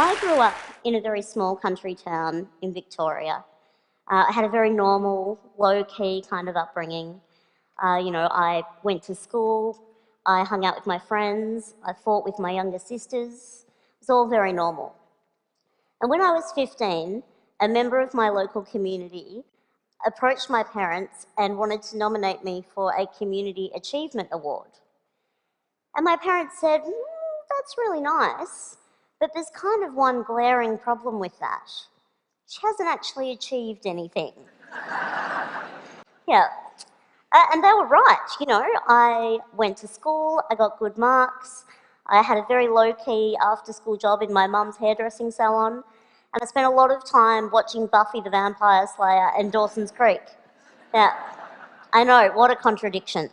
I grew up in a very small country town in Victoria. I had a very normal, low-key kind of upbringing. I went to school, I hung out with my friends, I fought with my younger sisters. It was all very normal. And when I was 15, a member of my local community approached my parents and wanted to nominate me for a Community Achievement Award. And my parents said, that's really nice, but there's kind of one glaring problem with that. She hasn't actually achieved anything. Yeah. And they were right, I went to school, I got good marks, I had a very low-key after-school job in my mum's hairdressing salon, and I spent a lot of time watching Buffy the Vampire Slayer and Dawson's Creek. Yeah, I know, what a contradiction.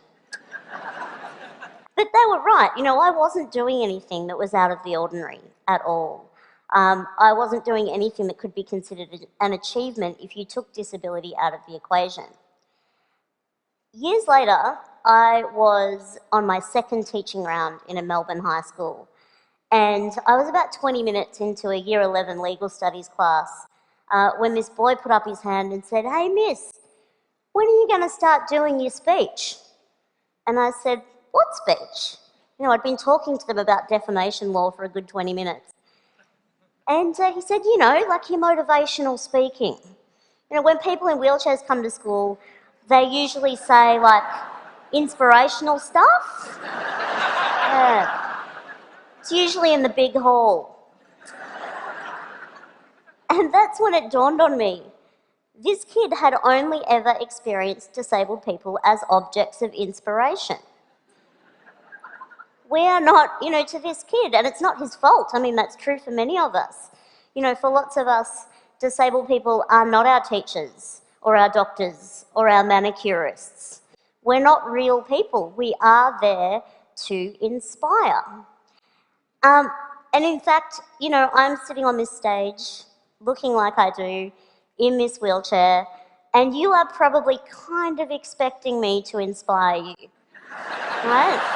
But they were right, I wasn't doing anything that was out of the ordinary at all. I wasn't doing anything that could be considered an achievement if you took disability out of the equation. Years later, I was on my second teaching round in a Melbourne high school, and I was about 20 minutes into a Year 11 legal studies class when this boy put up his hand and said, "Hey miss, when are you going to start doing your speech?" And I said, "What speech?" I'd been talking to them about defamation law for a good 20 minutes. And he said, like your motivational speaking. When people in wheelchairs come to school, they usually say, like, inspirational stuff. Yeah. It's usually in the big hall. And that's when it dawned on me. This kid had only ever experienced disabled people as objects of inspiration. We are not, to this kid, and it's not his fault. I mean, that's true for many of us. For lots of us, disabled people are not our teachers or our doctors or our manicurists. We're not real people. We are there to inspire. And in fact, I'm sitting on this stage looking like I do in this wheelchair, and you are probably kind of expecting me to inspire you, right?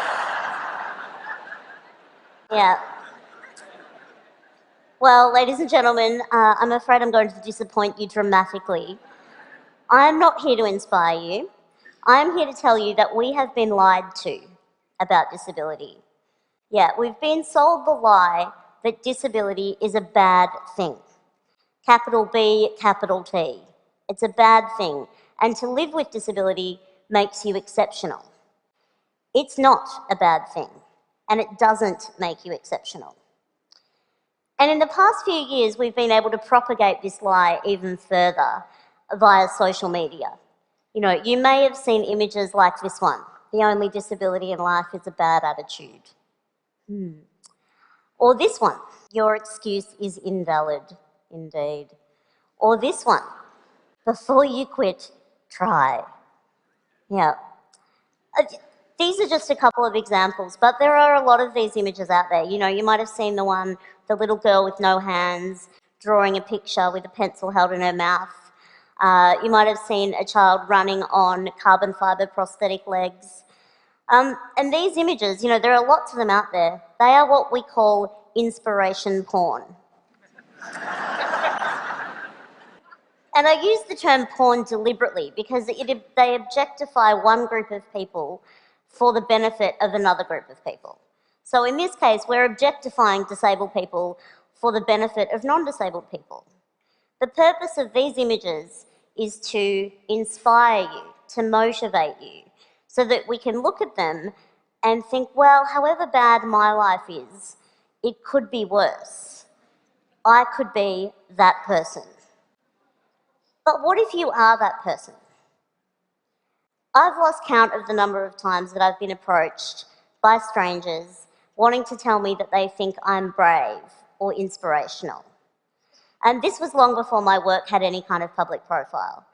Yeah. Well, ladies and gentlemen, I'm afraid I'm going to disappoint you dramatically. I'm not here to inspire you. I'm here to tell you that we have been lied to about disability. Yeah, we've been sold the lie that disability is a bad thing. Capital B, capital T. It's a bad thing. And to live with disability makes you exceptional. It's not a bad thing, and it doesn't make you exceptional. And in the past few years, we've been able to propagate this lie even further via social media. You may have seen images like this one. The only disability in life is a bad attitude. Or this one. Your excuse is invalid, indeed. Or this one. Before you quit, try. Yeah. These are just a couple of examples, but there are a lot of these images out there. You might have seen the one, the little girl with no hands, drawing a picture with a pencil held in her mouth. You might have seen a child running on carbon fibre prosthetic legs. And these images, there are lots of them out there. They are what we call inspiration porn. And I use the term porn deliberately because they objectify one group of people for the benefit of another group of people. So in this case, we're objectifying disabled people for the benefit of non-disabled people. The purpose of these images is to inspire you, to motivate you, so that we can look at them and think, well, however bad my life is, it could be worse. I could be that person. But what if you are that person? I've lost count of the number of times that I've been approached by strangers wanting to tell me that they think I'm brave or inspirational. And this was long before my work had any kind of public profile.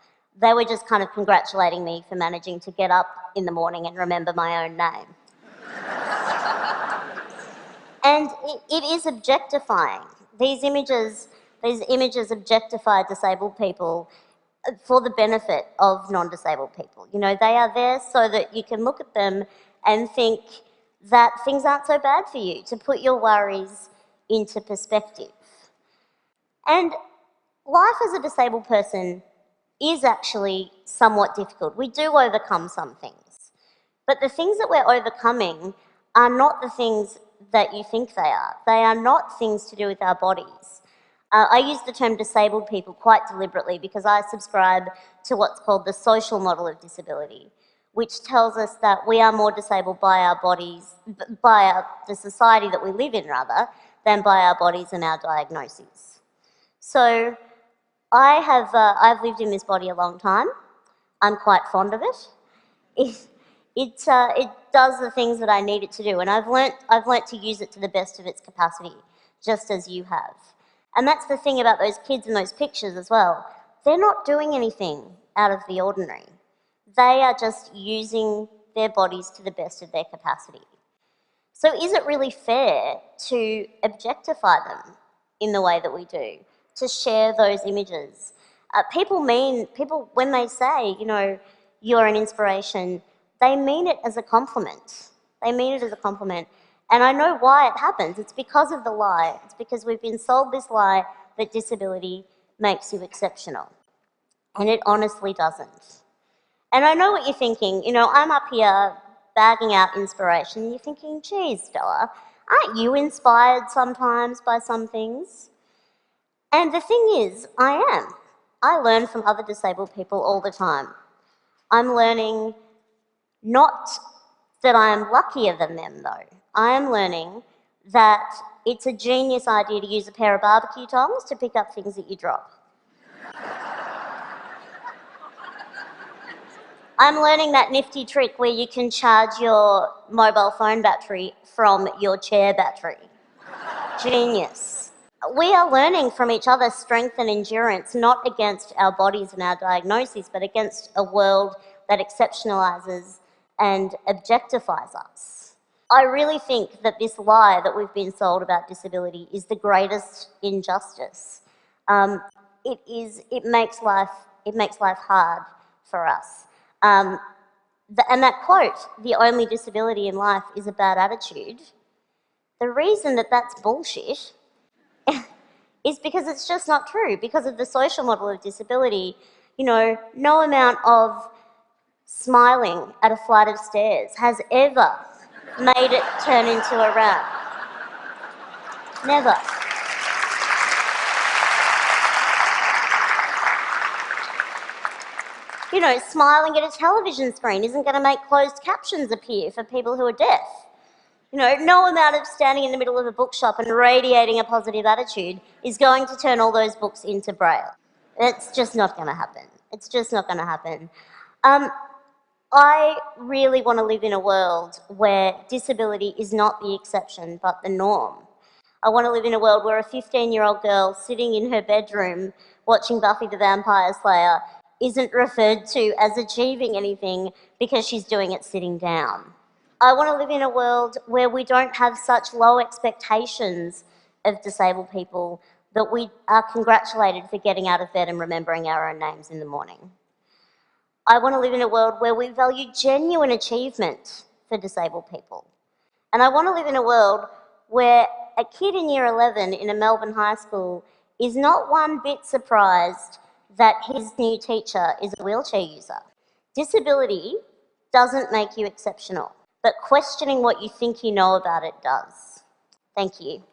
They were just kind of congratulating me for managing to get up in the morning and remember my own name. And it is objectifying. These images objectify disabled people for the benefit of non-disabled people. They are there so that you can look at them and think that things aren't so bad for you, to put your worries into perspective. And life as a disabled person is actually somewhat difficult. We do overcome some things. But the things that we're overcoming are not the things that you think they are. They are not things to do with our bodies. I use the term disabled people quite deliberately because I subscribe to what's called the social model of disability, which tells us that we are more disabled by our bodies, the society that we live in rather, than by our bodies and our diagnoses. So I've lived in this body a long time. I'm quite fond of it. It does the things that I need it to do, and I've learnt to use it to the best of its capacity, just as you have. And that's the thing about those kids in those pictures as well. They're not doing anything out of the ordinary. They are just using their bodies to the best of their capacity. So is it really fair to objectify them in the way that we do, to share those images? People, when they say, you're an inspiration, they mean it as a compliment. They mean it as a compliment. And I know why it happens. It's because of the lie. It's because we've been sold this lie that disability makes you exceptional. And it honestly doesn't. And I know what you're thinking. I'm up here bagging out inspiration. And you're thinking, geez, Stella, aren't you inspired sometimes by some things? And the thing is, I am. I learn from other disabled people all the time. I'm learning not that I am luckier than them, though. I am learning that it's a genius idea to use a pair of barbecue tongs to pick up things that you drop. I'm learning that nifty trick where you can charge your mobile phone battery from your chair battery. Genius. We are learning from each other strength and endurance, not against our bodies and our diagnoses, but against a world that exceptionalizes and objectifies us. I really think that this lie that we've been sold about disability is the greatest injustice. It makes life hard for us. And that quote, "the only disability in life is a bad attitude," the reason that that's bullshit is because it's just not true. Because of the social model of disability, no amount of smiling at a flight of stairs has ever made it turn into a rap. Never. Smiling at a television screen isn't going to make closed captions appear for people who are deaf. No amount of standing in the middle of a bookshop and radiating a positive attitude is going to turn all those books into Braille. It's just not going to happen. It's just not going to happen. I really want to live in a world where disability is not the exception but the norm. I want to live in a world where a 15-year-old girl sitting in her bedroom watching Buffy the Vampire Slayer isn't referred to as achieving anything because she's doing it sitting down. I want to live in a world where we don't have such low expectations of disabled people that we are congratulated for getting out of bed and remembering our own names in the morning. I want to live in a world where we value genuine achievement for disabled people. And I want to live in a world where a kid in year 11 in a Melbourne high school is not one bit surprised that his new teacher is a wheelchair user. Disability doesn't make you exceptional, but questioning what you think you know about it does. Thank you.